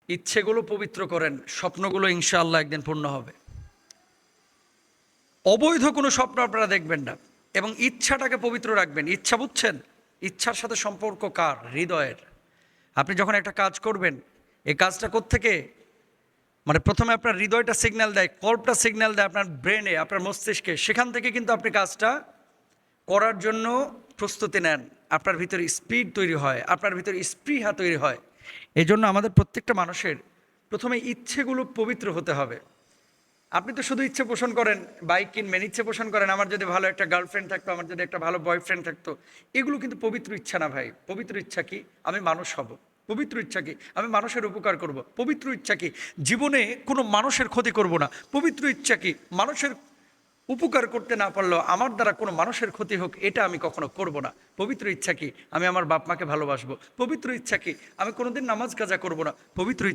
ইচ্ছেগুলো পবিত্র করেন, স্বপ্নগুলো ইনশাআল্লাহ একদিন পূর্ণ হবে। অবৈধ কোনো স্বপ্ন আপনারা দেখবেন না, এবং ইচ্ছাটাকে পবিত্র রাখবেন। ইচ্ছা বুঝছেন? ইচ্ছার সাথে সম্পর্ক কার? হৃদয়ের। আপনি যখন একটা কাজ করবেন, এই কাজটা কোত্থেকে, মানে প্রথমে আপনার হৃদয়টা সিগন্যাল দেয়, কল্পটা সিগন্যাল দেয় আপনার ব্রেনে, আপনার মস্তিষ্কে। সেখান থেকে কিন্তু আপনি কাজটা করার জন্য প্রস্তুতি নেন, আপনার ভিতরে স্পিড তৈরি হয়, আপনার ভিতরে স্পৃহা তৈরি হয়। এই জন্য আমাদের প্রত্যেকটা মানুষের প্রথমে ইচ্ছেগুলো পবিত্র হতে হবে। আপনি তো শুধু ইচ্ছে পোষণ করেন, বাইক কিনবেন, ইচ্ছে পোষণ করেন আমার যদি ভালো একটা গার্লফ্রেন্ড থাকতো, আমার যদি একটা ভালো বয়ফ্রেন্ড থাকতো। এগুলো কিন্তু পবিত্র ইচ্ছা না ভাই। পবিত্র ইচ্ছা কি? আমি মানুষ হব। পবিত্র ইচ্ছা কি? আমি মানুষের উপকার করব। পবিত্র ইচ্ছা কি? জীবনে কোনো মানুষের ক্ষতি করব না। পবিত্র ইচ্ছা কি? মানুষের উপকার করতে না পারলেও আমার দ্বারা কোনো মানুষের ক্ষতি হোক, এটা আমি কখনো করব না। পবিত্র ইচ্ছা কি? আমি আমার বাপ মাকে ভালোবাসবো। পবিত্র ইচ্ছা কি? আমি কোনোদিন নামাজ কাজা করব না। পবিত্র